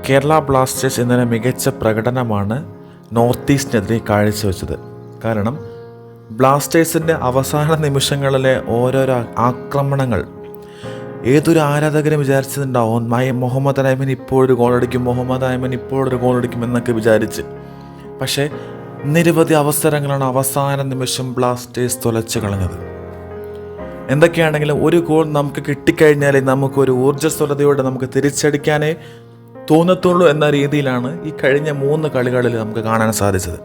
Kerala Blasters ഇന്നലെ മികച്ച പ്രകടനമാണ് നോർത്ത് ഈസ്റ്റിനെതിരെ കാഴ്ചവെച്ചത്. കാരണം ബ്ലാസ്റ്റേഴ്സിൻ്റെ അവസാന നിമിഷങ്ങളിലെ ഓരോരോ ആക്രമണങ്ങൾ ഏതൊരു ആരാധകരും വിചാരിച്ചിട്ടുണ്ടാവും, മുഹമ്മദ് അയ്മൻ ഇപ്പോഴൊരു ഗോളടിക്കും, മുഹമ്മദ് അയ്മൻ ഇപ്പോഴൊരു ഗോളടിക്കും എന്നൊക്കെ വിചാരിച്ച്. പക്ഷേ നിരവധി അവസരങ്ങളാണ് അവസാന നിമിഷം ബ്ലാസ്റ്റേഴ്സ് തുലച്ചു കളഞ്ഞത്. എന്തൊക്കെയാണെങ്കിലും ഒരു ഗോൾ നമുക്ക് കിട്ടിക്കഴിഞ്ഞാൽ നമുക്കൊരു ഊർജ്ജസ്വലതയോടെ നമുക്ക് തിരിച്ചടിക്കാനേ തോന്നത്തുള്ളൂ എന്ന രീതിയിലാണ് ഈ കഴിഞ്ഞ 3 കളികളിൽ നമുക്ക് കാണാൻ സാധിച്ചത്.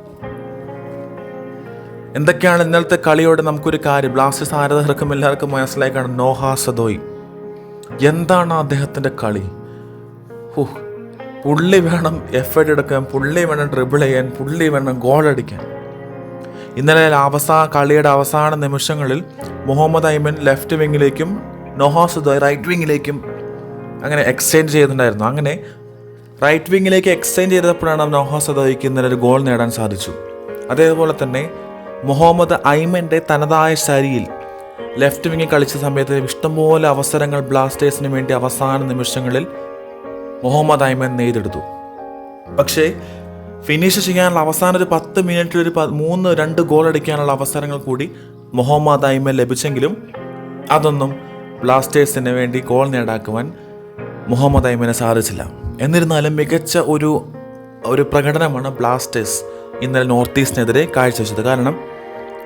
എന്തൊക്കെയാണ് ഇന്നലത്തെ കളിയോടെ നമുക്കൊരു കാര്യം ബ്ലാസ്റ്റേഴ്സ് ആരാധകർക്കും എല്ലാവർക്കും മനസ്സിലായി കാണും. നോഹ സദോയി എന്താണ് അദ്ദേഹത്തിൻ്റെ കളി! പുള്ളി വേണം എഫേർട്ട് എടുക്കാൻ, പുള്ളി വേണം ഡ്രിബിൾ ചെയ്യാൻ, പുള്ളി വേണം ഗോളടിക്കാൻ. ഇന്നലെ കളിയുടെ അവസാന നിമിഷങ്ങളിൽ മുഹമ്മദ് അയ്മൻ ലെഫ്റ്റ് വിങ്ങിലേക്കും നോഹ സദോയി റൈറ്റ് വിങ്ങിലേക്കും അങ്ങനെ എക്സ്ചേഞ്ച് ചെയ്യുന്നുണ്ടായിരുന്നു. അങ്ങനെ റൈറ്റ് വിങ്ങിലേക്ക് എക്സ്ചേഞ്ച് ചെയ്തപ്പോഴാണ് നോഹ സദോയിക്ക് ഇന്നലെ ഒരു ഗോൾ നേടാൻ സാധിച്ചു. അതേപോലെ തന്നെ മുഹമ്മദ് അയ്മൻ്റെ തനതായ ശൈലിയിൽ ലെഫ്റ്റ് വിങ്ങിൽ കളിച്ച സമയത്ത് ഇഷ്ടംപോലെ അവസരങ്ങൾ ബ്ലാസ്റ്റേഴ്സിന് വേണ്ടി അവസാന നിമിഷങ്ങളിൽ മുഹമ്മദ് അയ്മൻ നെയ്തെടുത്തു. പക്ഷേ ഫിനിഷ് ചെയ്യാനുള്ള അവസാന ഒരു 10 മിനിറ്റിൽ ഒരു 2 ഗോൾ അടിക്കാനുള്ള അവസരങ്ങൾ കൂടി മുഹമ്മദ് അയ്മൻ ലഭിച്ചെങ്കിലും അതൊന്നും ബ്ലാസ്റ്റേഴ്സിന് വേണ്ടി ഗോൾ നേടാക്കുവാൻ മുഹമ്മദ് അയ്മന് സാധിച്ചില്ല. എന്നിരുന്നാലും മികച്ച ഒരു പ്രകടനമാണ് ബ്ലാസ്റ്റേഴ്സ് ഇന്നലെ നോർത്ത് ഈസ്റ്റിനെതിരെ കാഴ്ചവെച്ചത്. കാരണം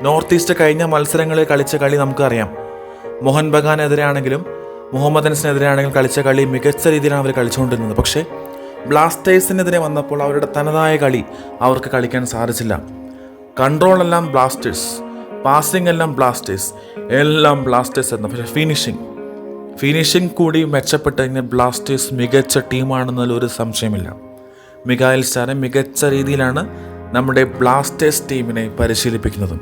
നോർത്ത് ഈസ്റ്റ് കഴിഞ്ഞ മത്സരങ്ങളിൽ കളിച്ച കളി നമുക്കറിയാം. മോഹൻ ബഗാനെതിരെ ആണെങ്കിലും മുഹമ്മദ് അൻസിനെതിരെ ആണെങ്കിലും കളിച്ച കളി മികച്ച രീതിയിലാണ് അവർ കളിച്ചുകൊണ്ടിരുന്നത്. പക്ഷേ ബ്ലാസ്റ്റേഴ്സിനെതിരെ വന്നപ്പോൾ അവരുടെ തനതായ കളി അവർക്ക് കളിക്കാൻ സാധിച്ചില്ല. കൺട്രോളെല്ലാം ബ്ലാസ്റ്റേഴ്സ്, പാസിംഗ് എല്ലാം ബ്ലാസ്റ്റേഴ്സ്, എല്ലാം ബ്ലാസ്റ്റേഴ്സ് എന്ന. പക്ഷേ ഫിനിഷിംഗ് കൂടി മെച്ചപ്പെട്ട് കഴിഞ്ഞാൽ ബ്ലാസ്റ്റേഴ്സ് മികച്ച ടീമാണെന്നതിൽ ഒരു സംശയമില്ല. മിഖായിൽ സ്റ്റാർ മികച്ച രീതിയിലാണ് നമ്മുടെ ബ്ലാസ്റ്റേഴ്സ് ടീമിനെ പരിശീലിപ്പിക്കുന്നതും.